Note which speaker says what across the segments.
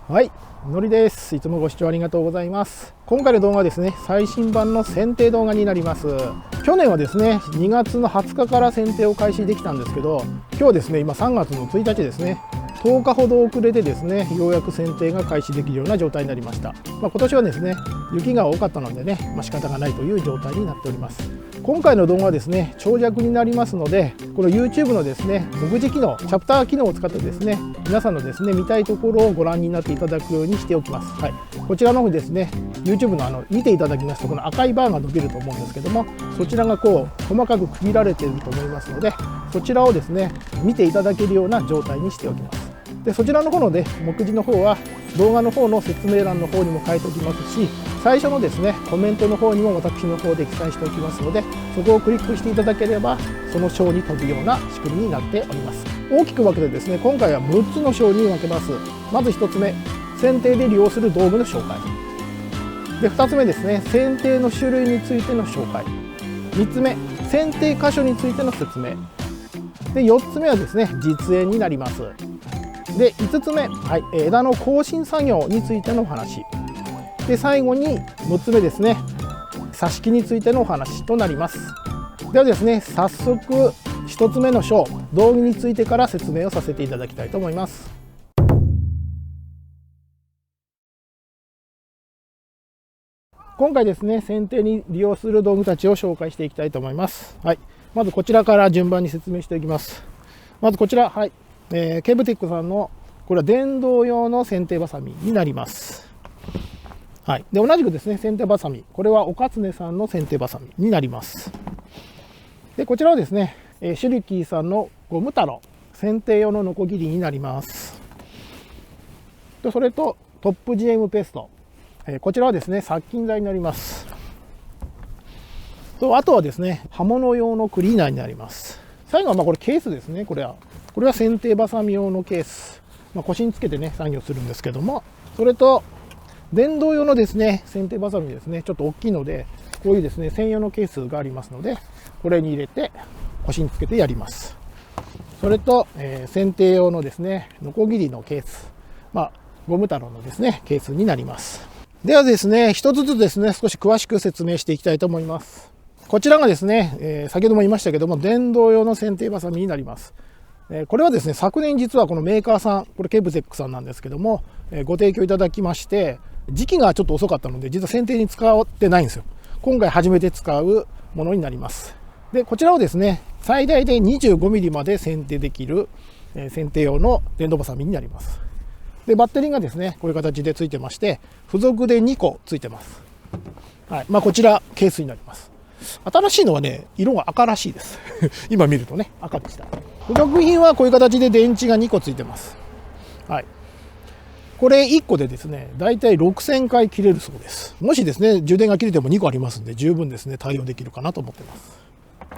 Speaker 1: はい、のりです。いつもご視聴ありがとうございます。今回の動画はですね、最新版の剪定動画になります。去年はですね、2月の20日から剪定を開始できたんですけど、今日はですね、今3月の1日ですね、10日ほど遅れてですね、ようやく剪定が開始できるような状態になりました。今年はですね、雪が多かったのでね、仕方がないという状態になっております。今回の動画はですね、長尺になりますので、この YouTube のですね、目次機能、チャプター機能を使ってですね、皆さんのですね、見たいところをご覧になっていただくようにしておきます。はい、こちらの方にですね、YouTube の見ていただきますと、この赤いバーが伸びると思うんですけども、そちらがこう細かく区切られていると思いますので、そちらをですね、見ていただけるような状態にしておきます。でそちらの方ので目次の方は動画の方の説明欄の方にも書いておきますし、最初のですねコメントの方にも私の方で記載しておきますので、そこをクリックしていただければその章に飛ぶような仕組みになっております。大きく分けてですね、今回は6つの章に分けます。まず1つ目、剪定で利用する道具の紹介で、2つ目ですね、剪定の種類についての紹介、3つ目、剪定箇所についての説明で、4つ目はですね実演になります。で5つ目、枝の更新作業についてのお話で、最後に6つ目ですね、挿し木についてのお話となります。ではですね、早速1つ目の章、道具についてから説明をさせていただきたいと思います。今回ですね、剪定に利用する道具たちを紹介していきたいと思います。まずこちらから順番に説明していきます。まずこちら、ケーブテックさんのこれは電動用の剪定バサミになります。で同じくですね、剪定バサミ、これはおかつねさんの剪定バサミになります。でこちらはですね、シュリキーさんのゴム太郎剪定用のノコギリになります。でそれとトップ GM ペースト、こちらはですね殺菌剤になります。とあとはですね、刃物用のクリーナーになります。最後はこれケースですね。これは剪定バサミ用のケース、腰につけてね作業するんですけども、それと電動用のですね剪定バサミですね、ちょっと大きいのでこういうですね専用のケースがありますので、これに入れて腰につけてやります。それと、剪定用のですねノコギリのケース、ゴム太郎のですねケースになります。ではですね、一つずつですね少し詳しく説明していきたいと思います。こちらがですね、先ほども言いましたけども、電動用の剪定バサミになります。これはですね、昨年実はこのメーカーさん、これケブテックさんなんですけども、ご提供いただきまして、時期がちょっと遅かったので実は剪定に使ってないんですよ。今回初めて使うものになります。でこちらをですね、最大で 25mm まで剪定できる剪定用の電動バサミになります。でバッテリーがですねこういう形でついてまして、付属で2個ついてます。こちらケースになります。新しいのはね、色が赤らしいです今見るとね赤でした。付属品はこういう形で電池が2個ついてます。これ1個でですね、だいたい6000回切れるそうです。もしですね、充電が切れても2個ありますんで、十分ですね、対応できるかなと思ってます。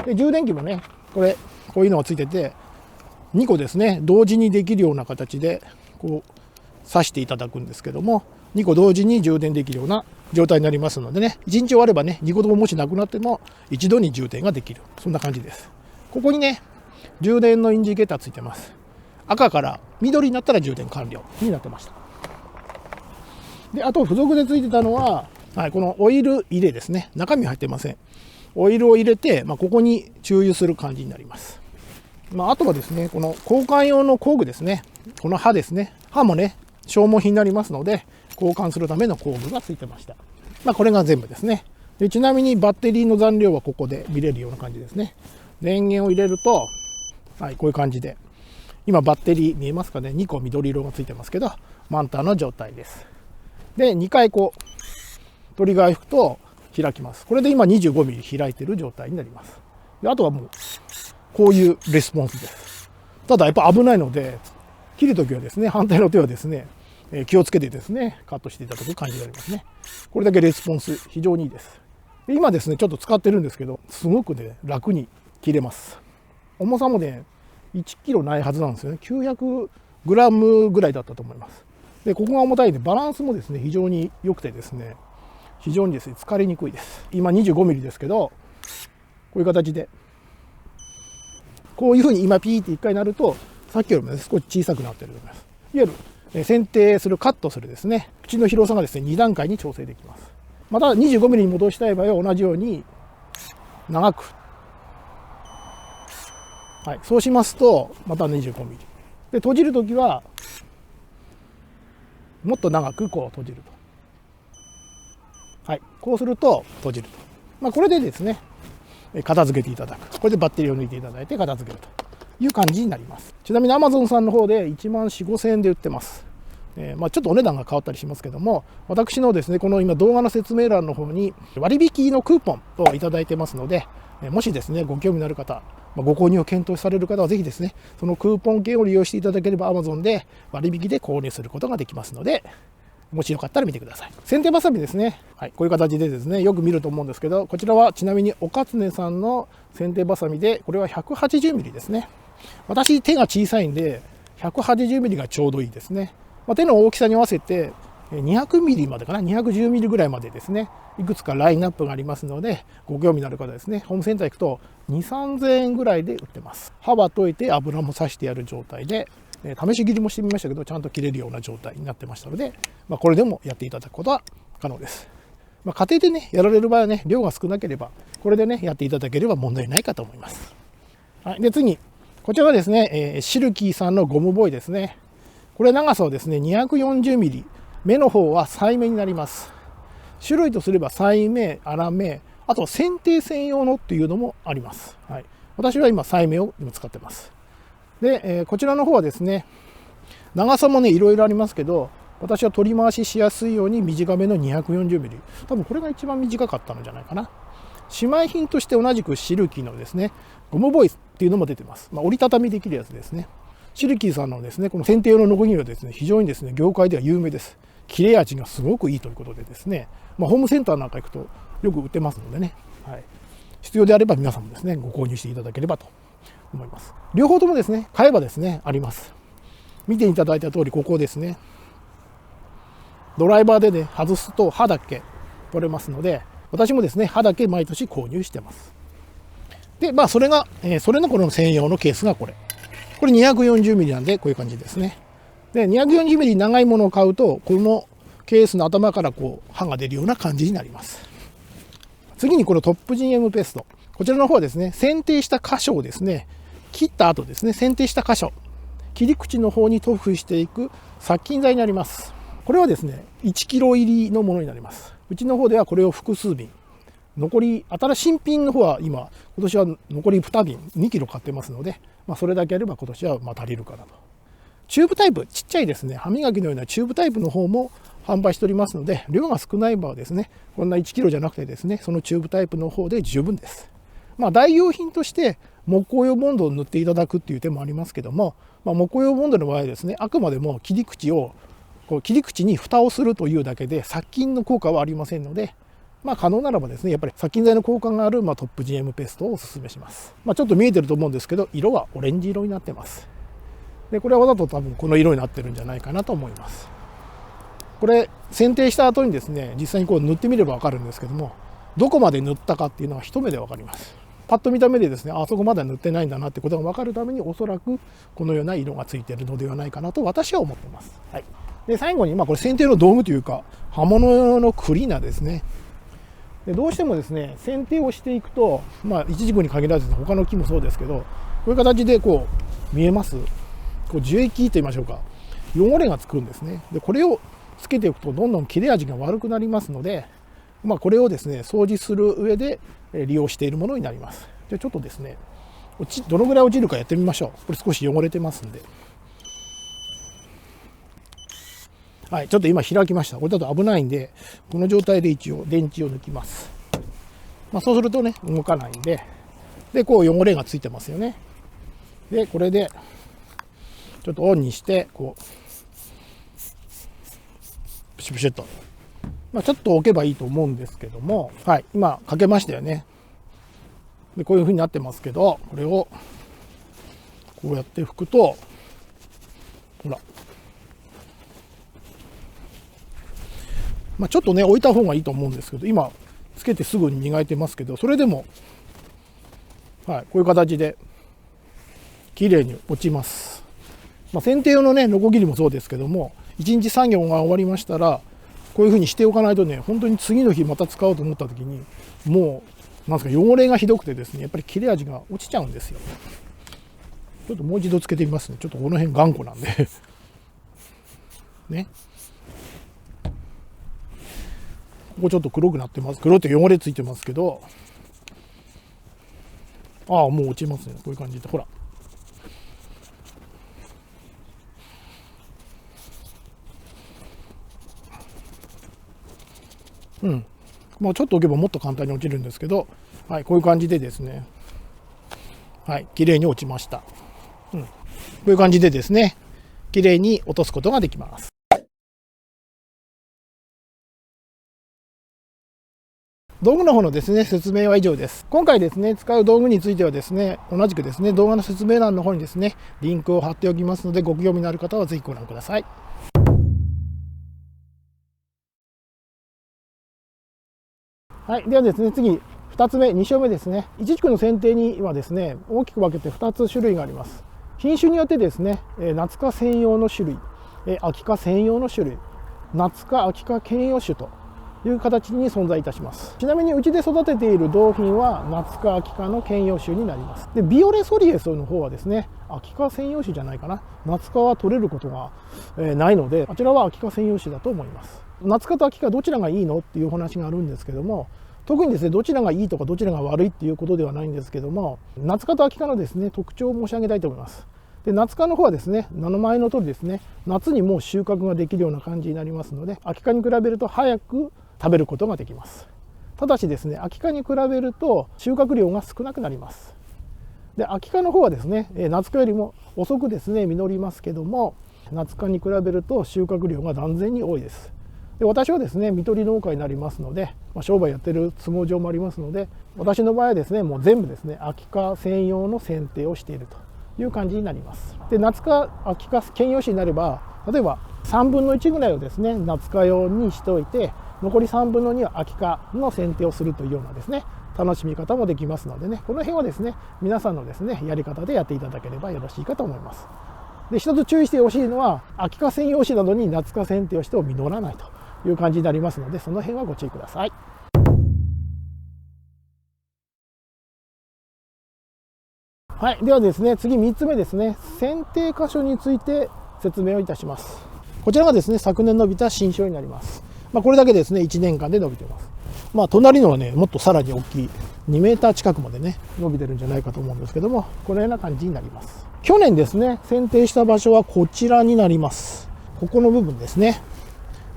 Speaker 1: で充電器もね、こういうのがついてて、2個ですね、同時にできるような形で、こう、挿していただくんですけども、2個同時に充電できるような状態になりますのでね、1日終わればね、2個とももしなくなっても、一度に充電ができる。そんな感じです。ここにね、充電のインジケーターついてます。赤から緑になったら充電完了になってました。であと付属でついてたのは、このオイル入れですね。中身入ってません。オイルを入れて、ここに注油する感じになります。あとはですね、この交換用の工具ですね。この刃ですね。刃もね、消耗品になりますので、交換するための工具がついてました。これが全部ですね。でちなみにバッテリーの残量はここで見れるような感じですね。電源を入れると、こういう感じで、今バッテリー見えますかね、2個緑色がついてますけど、満タンの状態です。で2回こうトリガー引くと開きます。これで今 25mm 開いてる状態になります。であとはもうこういうレスポンスです。ただやっぱ危ないので、切るときはですね、反対の手はですね、気をつけてですねカットしていただく感じがありますね。これだけレスポンス非常にいいです。で今ですねちょっと使ってるんですけど、すごくね楽に切れます。重さもね1キロないはずなんですよね。900グラムぐらいだったと思います。でここが重たいんでバランスもですね非常に良くてですね、非常にですね疲れにくいです。今 25mm ですけど、こういう形でこういうふうに今ピーって1回なると、さっきよりも、ね、少し小さくなってると思います。いわゆる剪定する、カットするですね、口の広さがですね、2段階に調整できます。また 25mm に戻したい場合は同じように長く。はい、そうしますと、また 25mm。で、閉じるときは、もっと長くこう閉じると。はい、こうすると閉じると。これでですね、片付けていただく。これでバッテリーを抜いていただいて片付けるという感じになります。ちなみに Amazon さんの方で1万4、5千円で売ってます。ちょっとお値段が変わったりしますけども、私のですね、この今動画の説明欄の方に割引のクーポンをいただいてますので、もしですね、ご興味のある方、ご購入を検討される方はぜひですね、そのクーポン券を利用していただければ Amazon で割引で購入することができますので、もしよかったら見てください。剪定バサミですね。はい、こういう形でですね、よく見ると思うんですけど、こちらはちなみにおかつねさんの剪定バサミで、これは 180mm ですね。私手が小さいんで 180mm がちょうどいいですね。手の大きさに合わせて 200mm までかな、210mm ぐらいまでですね、いくつかラインナップがありますので、ご興味のある方ですね、ホームセンター行くと2、3000円ぐらいで売ってます。刃は解いて油も刺してやる状態で、試し切りもしてみましたけど、ちゃんと切れるような状態になってましたので、これでもやっていただくことは可能です。家庭でね、やられる場合はね、量が少なければ、これでね、やっていただければ問題ないかと思います。はい、で、次、こちらはですね、シルキーさんのゴムボーイですね。これ長さはですね、240mm。目の方は細目になります。種類とすれば細目、粗目、あと剪定専用のっていうのもあります。はい、私は今、細目を今使ってます。で、こちらの方はですね、長さもね、いろいろありますけど、私は取り回ししやすいように短めの 240mm。多分これが一番短かったのじゃないかな。姉妹品として同じくシルキーのですね、ゴムボイスっていうのも出てます。折りたたみできるやつですね。シルキーさんのですね、この剪定用のノコギリはですね、非常にですね、業界では有名です。切れ味がすごくいいということでですね、ホームセンターなんか行くとよく売ってますのでね、はい、必要であれば皆さんもですね、ご購入していただければと思います。両方ともですね、買えばですね、あります。見ていただいた通り、ここですね、ドライバーでね、外すと刃だけ取れますので、私もですね、刃だけ毎年購入してます。で、それのこの専用のケースがこれ 240mm なんで、こういう感じですね。で、240mm 長いものを買うと、このケースの頭からこう刃が出るような感じになります。次にこのトップジン M ペースト。こちらの方はですね、剪定した箇所をですね、切った後ですね、剪定した箇所、切り口の方に塗布していく殺菌剤になります。これはですね、1キロ入りのものになります。うちの方ではこれを複数瓶。残り、新品の方は今年は残り2瓶、2キロ買ってますので、それだけあれば今年は足りるかなと。チューブタイプ、ちっちゃいですね、歯磨きのようなチューブタイプの方も販売しておりますので、量が少ない場合はですね、こんな1キロじゃなくてですね、そのチューブタイプの方で十分です。代用品として木工用ボンドを塗っていただくっていう手もありますけども、木工用ボンドの場合はですね、あくまでも切り口に蓋をするというだけで殺菌の効果はありませんので、可能ならばですね、やっぱり殺菌剤の効果があるトップ GM ペーストをお勧めします。ちょっと見えてると思うんですけど、色はオレンジ色になってます。で、これはわざと多分この色になってるんじゃないかなと思います。これ剪定した後にですね、実際にこう塗ってみればわかるんですけども、どこまで塗ったかっていうのは一目でわかります。パッと見た目でですね、あそこまで塗ってないんだなってことがわかるために、おそらくこのような色がついているのではないかなと私は思っています。はい。で、最後にこれ剪定の道具というか、刃物用のクリーナーですね。で、どうしてもですね、剪定をしていくと、イチジクに限らず他の木もそうですけど、こういう形でこう見えます。こう樹液と言いましょうか、汚れがつくんですね。で、これをつけていくとどんどん切れ味が悪くなりますので、これをですね、掃除する上で利用しているものになります。じゃあちょっとですね、どのぐらい落ちるかやってみましょう。これ少し汚れてますんで。はい、ちょっと今開きました。これだと危ないんで、この状態で一応電池を抜きます。そうするとね、動かないんで、で、こう汚れがついてますよね。で、これで、ちょっとオンにして、こう、プシュプシュっと。ちょっと置けばいいと思うんですけども、はい、今かけましたよね。で、こういう風になってますけど、これを、こうやって拭くと、ほら。ちょっとね、置いた方がいいと思うんですけど、今、つけてすぐに磨いてますけど、それでも、はい、こういう形で、綺麗に落ちます。剪定用のね、ノコギリもそうですけども、1日作業が終わりましたらこういうふうにしておかないとね、本当に次の日また使おうと思った時にもうなんですか、汚れがひどくてですね、やっぱり切れ味が落ちちゃうんですよ。ちょっともう一度つけてみますね。ちょっとこの辺頑固なんでね。ここちょっと黒くなってます。黒って汚れついてますけど、ああもう落ちますね。こういう感じで、ほら。もうちょっと置けばもっと簡単に落ちるんですけど、はい、こういう感じでですね、はい、綺麗に落ちました。こういう感じでですね、綺麗に落とすことができます。道具の方のですね、説明は以上です。今回ですね、使う道具についてはですね、同じくですね、動画の説明欄の方にですね、リンクを貼っておきますので、ご興味のある方はぜひご覧ください。はい、ではですね、次、2つ目、2章目ですね。イチジクの剪定にはですね、大きく分けて2つ種類があります。品種によってですね、夏科専用の種類、秋科専用の種類、夏科秋科兼用種という形に存在いたします。ちなみにうちで育てている同品は夏科秋科の兼用種になります。でビオレソリエソの方はですね、秋科専用種じゃないかな、夏科は取れることがないので、あちらは秋科専用種だと思います。夏科と秋科どちらがいいのっていうお話があるんですけども、特にですね、どちらがいいとかどちらが悪いっていうことではないんですけども、夏科と秋科のですね、特徴を申し上げたいと思います。で夏科の方はですね、名の前の通りですね、夏にもう収穫ができるような感じになりますので、秋科に比べると早く食べることができます。ただしですね、秋科に比べると収穫量が少なくなります。で秋科の方はですね、夏科よりも遅くですね実りますけども、夏科に比べると収穫量が断然に多いです。で私はですね、看取り農家になりますので、商売やってる都合上もありますので、私の場合はですね、もう全部ですね、秋科専用の剪定をしているという感じになります。で夏科秋科兼用種になれば、例えば3分の1ぐらいをですね夏科用にしておいて、残り3分の2は秋科の剪定をするというようなですね、楽しみ方もできますのでね、この辺はですね、皆さんのですねやり方でやっていただければよろしいかと思います。で一つ注意してほしいのは、秋科専用種などに夏科剪定をしても実らないという感じになりますので、その辺はご注意ください。はい、ではですね、次3つ目ですね、剪定箇所について説明をいたします。こちらがですね、昨年伸びた新梢になります。これだけですね、1年間で伸びています。隣のはね、もっとさらに大きい2メーター近くまでね、伸びてるんじゃないかと思うんですけども、このような感じになります。去年ですね、剪定した場所はこちらになります。ここの部分ですね。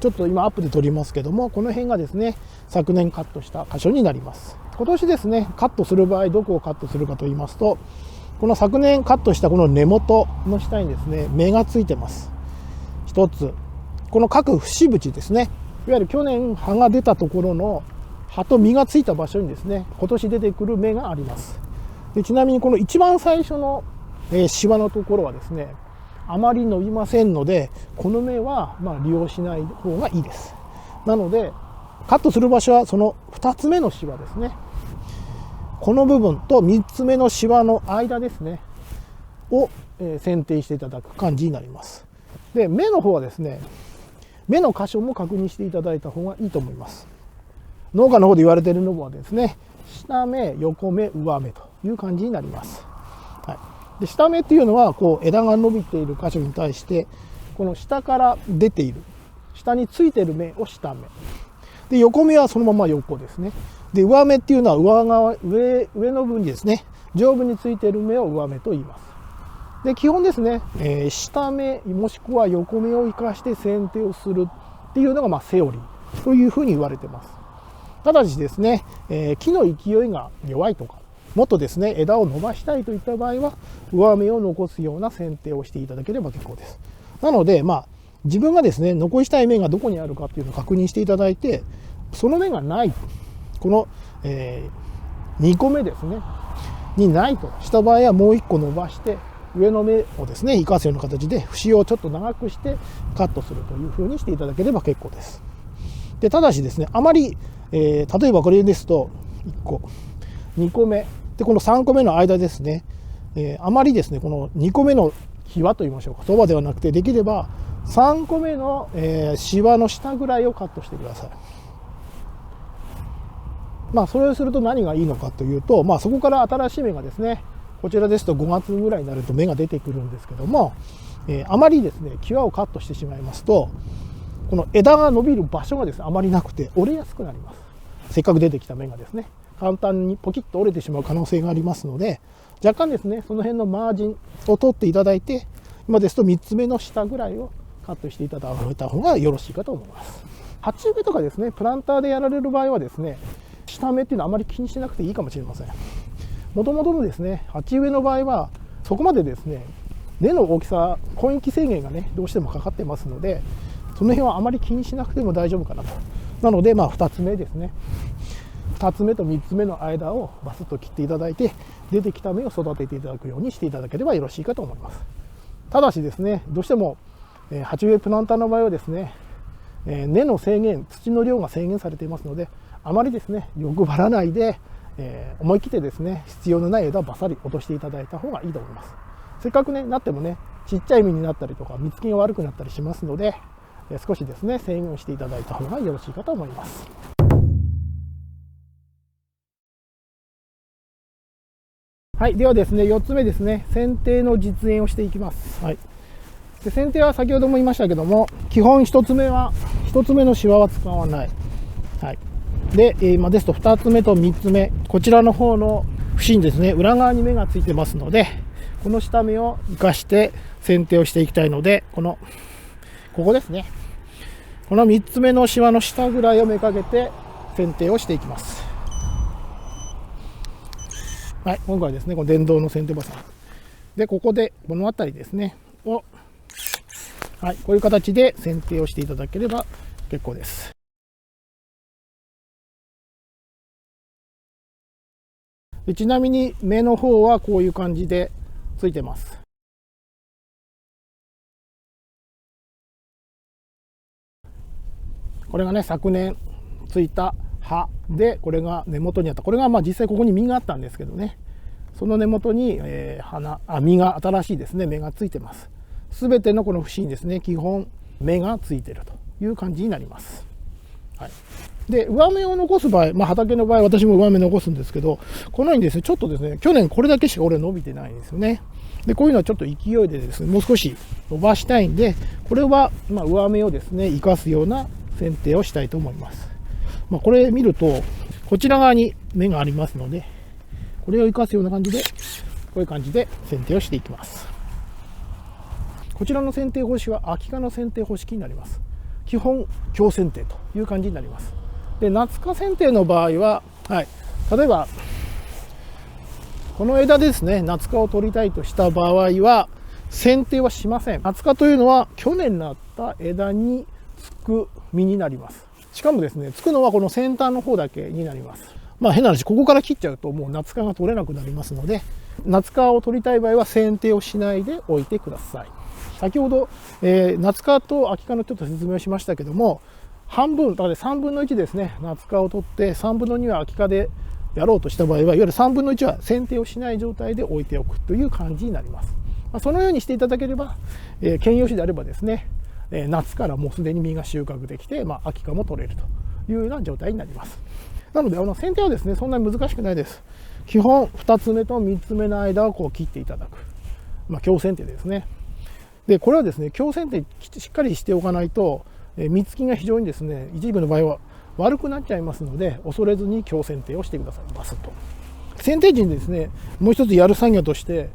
Speaker 1: ちょっと今アップで撮りますけども、この辺がですね、昨年カットした箇所になります。今年ですね、カットする場合、どこをカットするかと言いますと、この昨年カットしたこの根元の下にですね、芽がついてます。一つ、この各節縁ですね、いわゆる去年葉が出たところの葉と実がついた場所にですね、今年出てくる芽があります。でちなみにこの一番最初のシワのところはですね、あまり伸びませんので、この芽は利用しない方がいいです。なのでカットする場所はその2つ目のシワですね、この部分と3つ目のシワの間ですねを剪定していただく感じになります。で芽の方はですね、芽の箇所も確認していただいた方がいいと思います。農家の方で言われているのはですね、下芽、横芽、上芽という感じになります。はい、で下芽っていうのはこう枝が伸びている箇所に対して、この下から出ている下についている芽を下芽で、横芽はそのまま横ですね。で上芽っていうのは上の部分にですね、上部についている芽を上芽と言います。で基本ですね、下芽もしくは横芽を生かして剪定をするっていうのがセオリーというふうに言われてます。ただしですね、木の勢いが弱いとか、もっとですね枝を伸ばしたいといった場合は、上芽を残すような剪定をしていただければ結構です。なので自分がですね残したい芽がどこにあるかっていうのを確認していただいて、その芽がない、この、2個目ですねにないとした場合は、もう1個伸ばして上の芽をですね生かすような形で節をちょっと長くしてカットするというふうにしていただければ結構です。でただしですね、あまり、例えばこれですと1個2個目で、この3個目の間ですね、あまりですねこの2個目の際といいましょうか、そばではなくて、できれば3個目の、シワの下ぐらいをカットしてください。それをすると何がいいのかというと、そこから新しい芽がですね、こちらですと5月ぐらいになると芽が出てくるんですけども、あまりですね際をカットしてしまいますと、この枝が伸びる場所がですねあまりなくて折れやすくなります。せっかく出てきた芽がですね簡単にポキッと折れてしまう可能性がありますので、若干ですねその辺のマージンを取っていただいて、今ですと3つ目の下ぐらいをカットしていただいた方がよろしいかと思います。鉢植えとかですねプランターでやられる場合はですね、下芽っていうのはあまり気にしなくていいかもしれません。もともとのですね鉢植えの場合はそこまでですね根の大きさ、根域制限がねどうしてもかかってますので、その辺はあまり気にしなくても大丈夫かなと。なので2つ目ですね、2つ目と3つ目の間をバスッと切っていただいて、出てきた芽を育てていただくようにしていただければよろしいかと思います。ただしですね、どうしても鉢植えプランターの場合はですね、根の制限、土の量が制限されていますので、あまりですね欲張らないで、思い切ってですね必要のない枝をバサリ落としていただいた方がいいと思います。せっかくねなってもねちっちゃい実になったりとか実つきが悪くなったりしますので、少しですね制限をしていただいた方がよろしいかと思います。はい、ではですね4つ目ですね、剪定の実演をしていきます。はい、で剪定は先ほども言いましたけども、基本1つ目のシワは使わない。はい、で、今ですと2つ目と3つ目、こちらの方の節にですね裏側に芽がついてますので、この下芽を生かして剪定をしていきたいので、ここですね、この3つ目のシワの下ぐらいをめかけて剪定をしていきます。はい、今回はですねこの電動の剪定バサミで、ここでこの辺りですねを、はい、こういう形で剪定をしていただければ結構です。でちなみに芽の方はこういう感じでついてます。これがね昨年ついた葉で、これが根元にあった、これが実際ここに実があったんですけどね、その根元に、実が新しいですね芽がついてます。すべてのこの節にですね基本芽がついているという感じになります。はい、で上芽を残す場合、畑の場合私も上芽残すんですけど、このようにですねちょっとですね去年これだけしか俺伸びてないんですよね。でこういうのはちょっと勢いでですねもう少し伸ばしたいんで、これは上芽をですね生かすような剪定をしたいと思います。これ見るとこちら側に芽がありますので、これを生かすような感じでこういう感じで剪定をしていきます。こちらの剪定方式は秋科の剪定方式になります。基本強剪定という感じになります。で夏科剪定の場合は、例えばこの枝ですね、夏科を取りたいとした場合は剪定はしません。夏科というのは去年なった枝につく実になります。しかもですねつくのはこの先端の方だけになります。変な話、ここから切っちゃうともう夏科が取れなくなりますので、夏科を取りたい場合は剪定をしないでおいてください。先ほど、夏科と秋科のちょっと説明をしましたけども、半分、だから3分の1ですね夏科を取って3分の2は秋科でやろうとした場合は、いわゆる3分の1は剪定をしない状態で置いておくという感じになります。そのようにしていただければ、兼用紙であればですね夏からもうすでに実が収穫できて、秋科も取れるというような状態になります。なので剪定はですねそんなに難しくないです。基本2つ目と3つ目の間をこう切っていただく、強剪定ですね。でこれはですね強剪定しっかりしておかないと、実つきが非常にですね一部の場合は悪くなっちゃいますので、恐れずに強剪定をしてください。バスッと剪定時にですねもう一つやる作業として、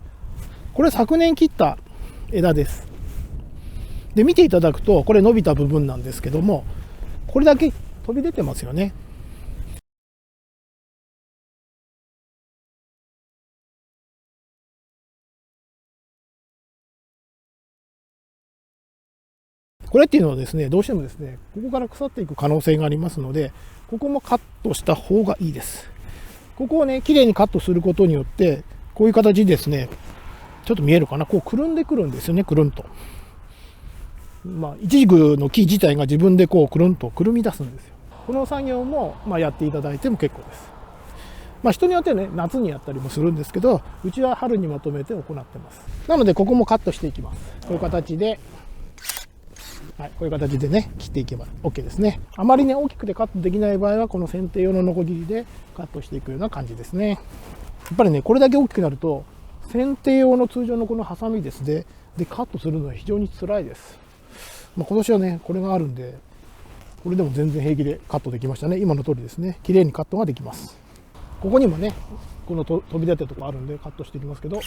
Speaker 1: これ昨年切った枝です。で見ていただくとこれ伸びた部分なんですけども、これだけ飛び出てますよね。これっていうのはですねどうしてもですねここから腐っていく可能性がありますので、ここもカットした方がいいです。ここをねきれいにカットすることによって、こういう形ですね、ちょっと見えるかな、こうくるんでくるんですよね、くるんと。イチジクの木自体が自分でこうくるんとくるみ出すんですよ。この作業もやっていただいても結構です。人によってね夏にやったりもするんですけど、うちは春にまとめて行ってます。なのでここもカットしていきます。こういう形ではい、こういう形でね、切っていけば OK ですね。あまりね、大きくてカットできない場合は、この剪定用のノコギリでカットしていくような感じですね。やっぱりね、これだけ大きくなると、剪定用の通常のこのハサミですね、でカットするのは非常に辛いです。今年はね、これがあるんで、これでも全然平気でカットできましたね。今の通りですね、綺麗にカットができます。ここにもね、この飛び出てるとこあるんでカットしていきますけど、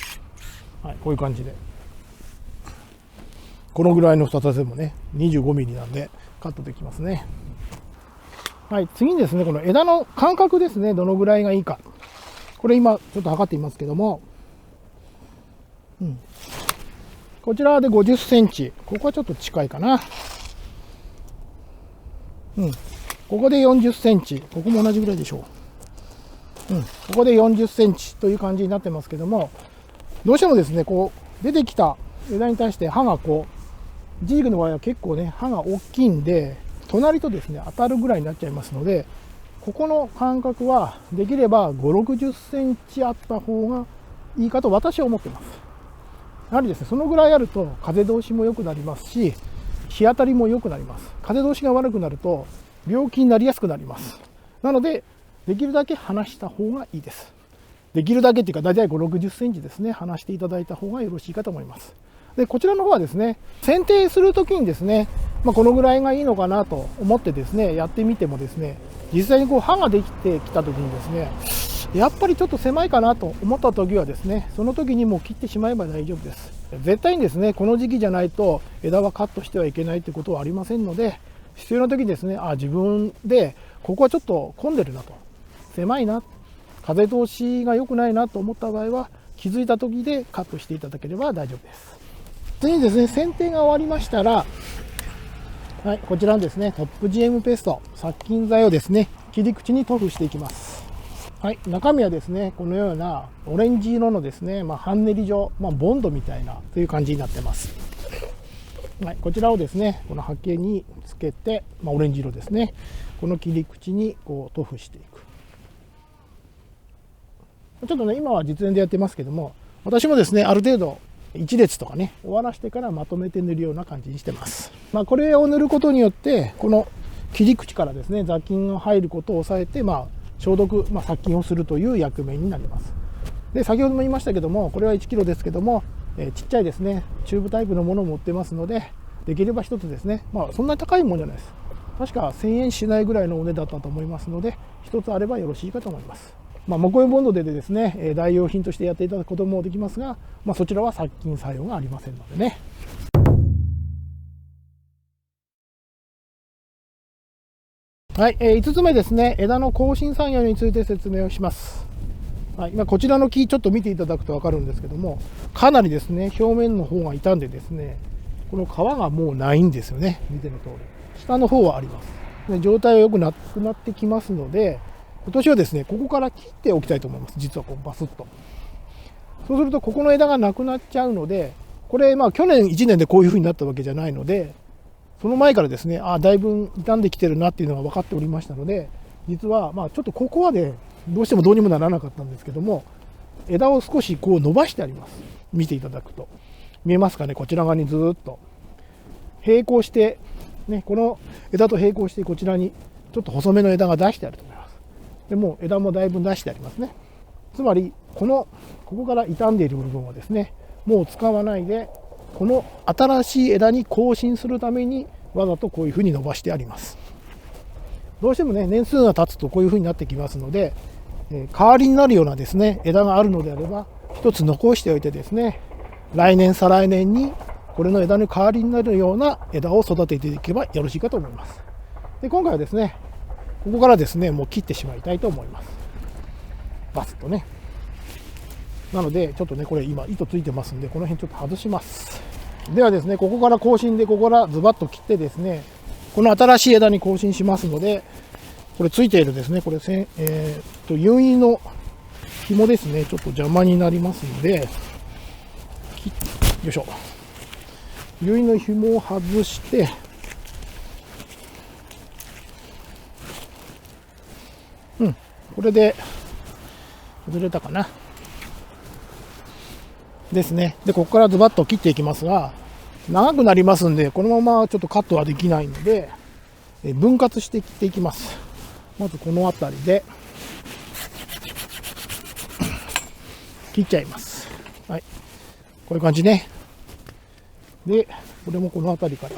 Speaker 1: はい、こういう感じで。このぐらいの太さでもね、25ミリなんでカットできますね。はい、次にですね、この枝の間隔ですね、どのぐらいがいいか。これ今ちょっと測っていますけども、こちらで50センチ。ここはちょっと近いかな。ここで40センチ。ここも同じぐらいでしょう。ここで40センチという感じになってますけども、どうしてもですね、こう出てきた枝に対して刃がこう、ジーグの場合は結構ね、刃が大きいんで、隣とですね、当たるぐらいになっちゃいますので、ここの間隔はできれば5、60センチあった方がいいかと私は思ってます。やはりですね、そのぐらいあると風通しも良くなりますし、日当たりも良くなります。風通しが悪くなると病気になりやすくなります。なので、できるだけ離した方がいいです。できるだけっていうか、だいたい5、60センチですね、離していただいた方がよろしいかと思います。で、こちらの方はですね、剪定するときにですね、このぐらいがいいのかなと思ってですね、やってみてもですね、実際にこう刃ができてきたときにですね、やっぱりちょっと狭いかなと思ったときはですね、その時にもう切ってしまえば大丈夫です。絶対にですね、この時期じゃないと枝はカットしてはいけないということはありませんので、必要な時にですね、自分でここはちょっと混んでるなと、狭いな、風通しが良くないなと思った場合は、気づいた時でカットしていただければ大丈夫です。次にですね、剪定が終わりましたら、はい、こちらのですね、トップ GM ペースト、殺菌剤をですね、切り口に塗布していきます。はい、中身はですね、このようなオレンジ色のですね、半練り状、ボンドみたいなという感じになってます。はい、こちらをですね、この波形につけて、オレンジ色ですね、この切り口にこう塗布していく。ちょっとね、今は実演でやってますけども、私もですね、ある程度、1列とかね、終わらせてからまとめて塗るような感じにしてます。これを塗ることによって、この切り口からですね、雑菌が入ることを抑えて、消毒、殺菌をするという役目になります。で、先ほども言いましたけども、これは1キロですけども、ちっちゃいですね、チューブタイプのものを持ってますので、できれば1つですね、そんなに高いものじゃないです。確か1000円しないぐらいのお値段だったと思いますので、1つあればよろしいかと思います。木工ボンドでですね、代用品としてやっていただくこともできますが、そちらは殺菌作用がありませんのでね。はい、5つ目ですね、枝の更新作業について説明をします。はい、今こちらの木ちょっと見ていただくと分かるんですけども、かなりですね、表面の方が傷んでですね、この皮がもうないんですよね、見ての通り。下の方はあります。で、状態は良くなってきますので、今年はですね、ここから切っておきたいと思います。実はこうバスッと。そうすると、ここの枝がなくなっちゃうので、これ、去年1年でこういう風になったわけじゃないので、その前からですね、だいぶ傷んできてるなっていうのが分かっておりましたので、実は、ちょっとここはね、どうしてもどうにもならなかったんですけども、枝を少しこう伸ばしてあります。見ていただくと。見えますかね、こちら側にずっと。並行して、ね、この枝と並行してこちらにちょっと細めの枝が出してあると思います。でも枝もだいぶ出してありますね。つまりここから傷んでいる部分はですね、もう使わないで、この新しい枝に更新するためにわざとこういうふうに伸ばしてあります。どうしてもね、年数が経つとこういうふうになってきますので、代わりになるようなですね、枝があるのであれば一つ残しておいてですね、来年再来年にこれの枝の代わりになるような枝を育てていけばよろしいかと思います。で、今回はですね、ここからですね、もう切ってしまいたいと思います。バスッとね。なので、ちょっとね、これ今糸ついてますんで、この辺ちょっと外します。ではですね、ここから更新で、ここからズバッと切ってですね、この新しい枝に更新しますので、これついているですね、これ、誘引の紐ですね、ちょっと邪魔になりますので、よいしょ。誘引の紐を外して、これで外れたかなですね。で、ここからズバッと切っていきますが、長くなりますんで、このままちょっとカットはできないので、分割して切っていきます。まずこの辺りで切っちゃいます。はい、こういう感じね。で、これもこの辺りから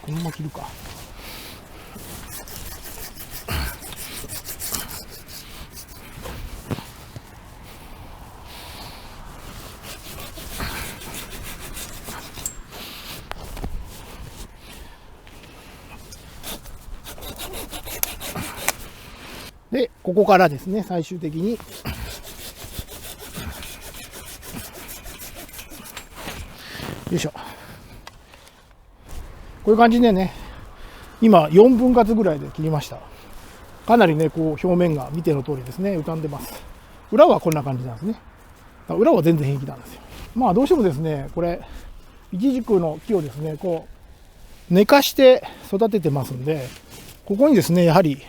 Speaker 1: このまま切るか。で、ここからですね、最終的によいしょ。こういう感じでね、今4分割ぐらいで切りました。かなりね、こう表面が見ての通りですね、浮かんでます。裏はこんな感じなんですね。裏は全然平気なんですよ。まあどうしてもですね、これ、イチジクの木をですね、こう、寝かして育ててますんで、ここにですね、やはり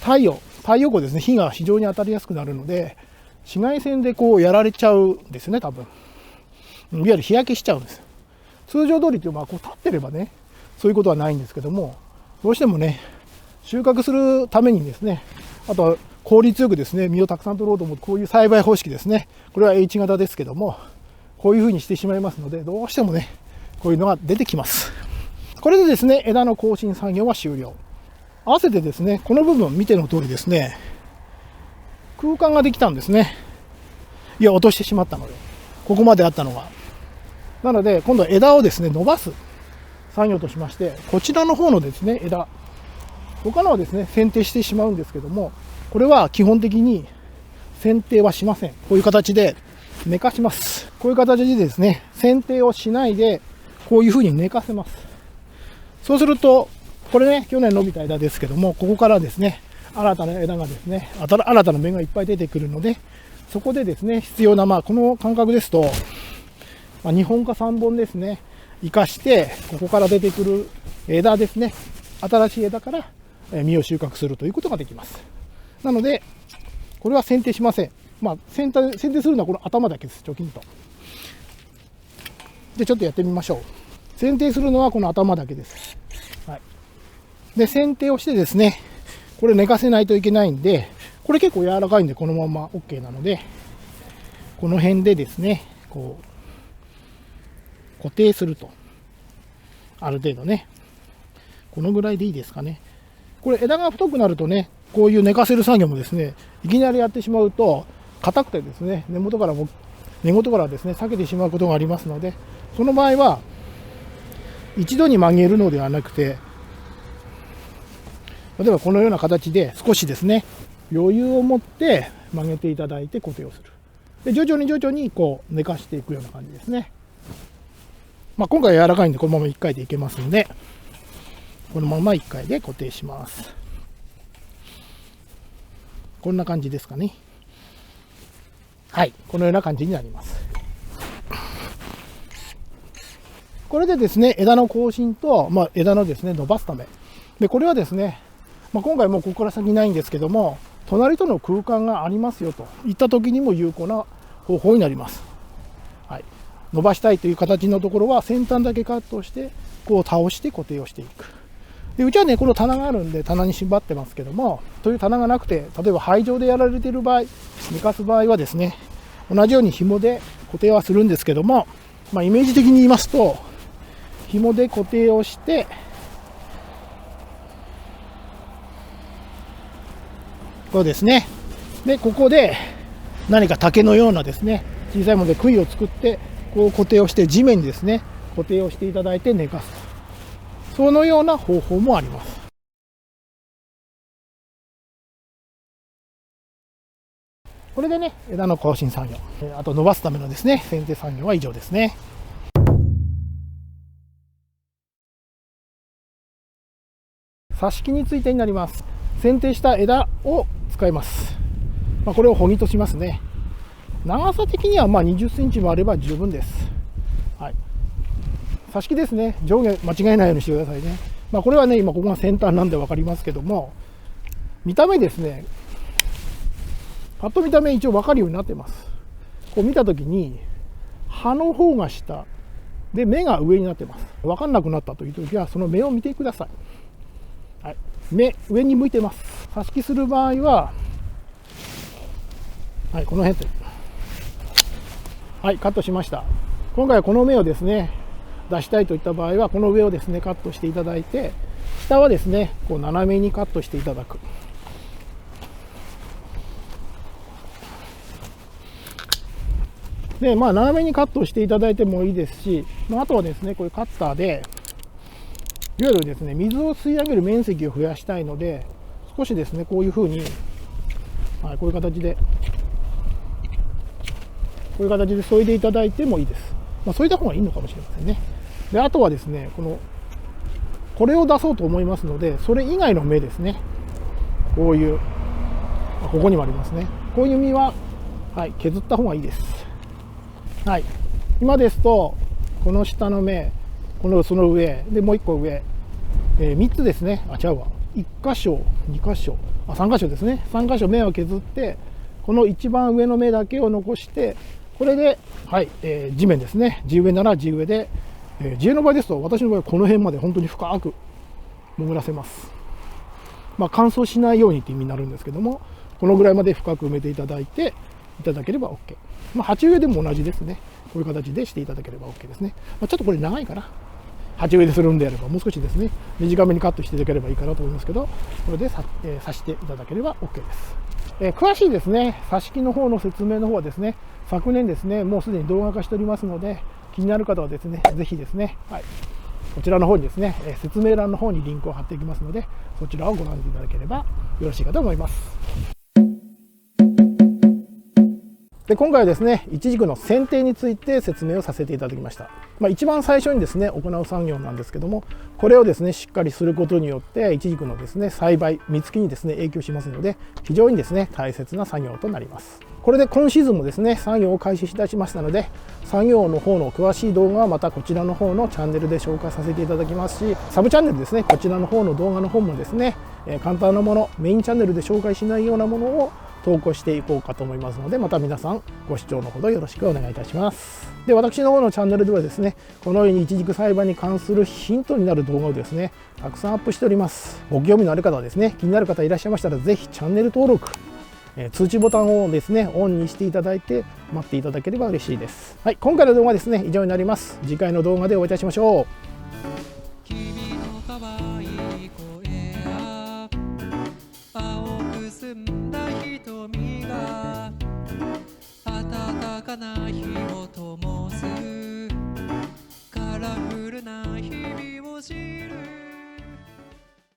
Speaker 1: 太陽光ですね、火が非常に当たりやすくなるので、紫外線でこうやられちゃうんですね、多分。いわゆる日焼けしちゃうんです。通常通りという、まあこう立ってればね、そういうことはないんですけども、どうしてもね、収穫するためにですね、あとは効率よくですね、実をたくさん取ろうと思う、こういう栽培方式ですね。これは H 型ですけども、こういう風にしてしまいますので、どうしてもね、こういうのが出てきます。これでですね、枝の更新作業は終了。合わせてですね、この部分見ての通りですね、空間ができたんですね。いや、落としてしまったので、ここまであったのが。なので、今度は枝をですね、伸ばす作業としまして、こちらの方のですね、枝、他のはですね、剪定してしまうんですけども、これは基本的に剪定はしません。こういう形で寝かします。こういう形でですね、剪定をしないで、こういう風に寝かせます。そうすると、これね、去年伸びた枝ですけども、ここからですね、新たな枝がですね、新たな芽がいっぱい出てくるので、そこでですね、必要な、まあ、この感覚ですと、まあ、2本か3本ですね、生かして、ここから出てくる枝ですね、新しい枝から実を収穫するということができます。なので、これは剪定しません。まあ、剪定するのはこの頭だけです、チョキンと。で、ちょっとやってみましょう。剪定するのはこの頭だけです。はい。で、剪定をしてですね、これ寝かせないといけないんで、これ結構柔らかいんでこのまま OK なので、この辺でですね、こう、固定すると。ある程度ね。このぐらいでいいですかね。これ枝が太くなるとね、こういう寝かせる作業もですね、いきなりやってしまうと、硬くてですね、根元からですね、裂けてしまうことがありますので、その場合は、一度に曲げるのではなくて、例えばこのような形で少しですね、余裕を持って曲げていただいて固定をする。で、徐々にこう寝かしていくような感じですね。まあ、今回は柔らかいんでこのまま1回でいけますので、このまま1回で固定します。こんな感じですかね。はい、このような感じになります。これでですね、枝の更新と、まあ、枝のですね、伸ばすため。で、これはですね、まあ、今回もうここから先ないんですけども、隣との空間がありますよといった時にも有効な方法になります。はい、伸ばしたいという形のところは先端だけカットして、こう倒して固定をしていく。で、うちはね、この棚があるんで棚に縛ってますけども、そういう棚がなくて、例えば廃場でやられている場合、寝かす場合はですね、同じように紐で固定はするんですけども、まあ、イメージ的に言いますと、紐で固定をして、こうですね。で、ここで何か竹のようなですね、小さいもので杭を作って、こう固定をして地面にですね、固定をしていただいて寝かすと。そのような方法もあります。これでね、枝の更新作業、あと伸ばすためのですね、剪定作業は以上ですね。挿し木についてになります。剪定した枝を使います。まあ、これを穂木としますね。長さ的にはまあ20センチもあれば十分です。はい。挿し木ですね、上下間違えないようにしてくださいね。これはね、今ここが先端なんで分かりますけども、見た目ですね、パッと見た目一応分かるようになってます。こう見たときに、葉の方が下で目が上になってます。分かんなくなったというときは、その目を見てください。はい、目上に向いてます。挿し木する場合は、はい、この辺で、はい、カットしました。今回はこの目をですね、出したいといった場合は、この上をですね、カットしていただいて、下はですね、こう斜めにカットしていただく。で、斜めにカットしていただいてもいいですし、あとはですね、これカッターで、いわゆるですね、水を吸い上げる面積を増やしたいので、少しですね、こういうふうに、はい、こういう形で削いでいただいてもいいです。削いだ方がいいのかもしれませんね。で、あとはですね、これを出そうと思いますので、それ以外の目ですね、こういう、ここにもありますね。こういう実は、はい、削った方がいいです。はい、今ですと、この下の目、その上、でもう1個上、3つですね、違うわ、1箇所、2箇所、3箇所ですね、3箇所目を削って、この一番上の目だけを残して、これで、はい、地面ですね、地植えなら地植えで、地植えの場合ですと、私の場合はこの辺まで本当に深く潜らせます。乾燥しないようにという意味になるんですけども、このぐらいまで深く埋めていただいていただければ OK。鉢植えでも同じですね。こういう形でしていただければ OK ですね。ちょっとこれ長いかな。鉢植えでするんであれば、もう少しですね、短めにカットしていただければいいかなと思いますけど、これで刺していただければ OK です。詳しいですね、挿し木の方の説明の方はですね、昨年ですね、もうすでに動画化しておりますので、気になる方はですね、ぜひですね、はい、こちらの方にですね、説明欄の方にリンクを貼っていきますので、そちらをご覧いただければよろしいかと思います。で、今回はですね、イチジクの剪定について説明をさせていただきました。一番最初にですね、行う作業なんですけども、これをですね、しっかりすることによって、イチジクのですね、栽培、実つきにですね、影響しますので、非常にですね、大切な作業となります。これで今シーズンもですね、作業を開始いたしましたので、作業の方の詳しい動画はまたこちらの方のチャンネルで紹介させていただきますし、サブチャンネルですね、こちらの方の動画の方もですね、簡単なもの、メインチャンネルで紹介しないようなものを投稿していこうかと思いますので、また皆さんご視聴のほどよろしくお願いいたします。で、私の方のチャンネルではですね、このようにイチジク栽培に関するヒントになる動画をですね、たくさんアップしております。ご興味のある方はですね、気になる方いらっしゃいましたら、ぜひチャンネル登録、通知ボタンをですね、オンにしていただいて待っていただければ嬉しいです。はい、今回の動画はですね、以上になります。次回の動画でお会いいたしましょう。
Speaker 2: 暖かな日を灯すカラフルな日々を知る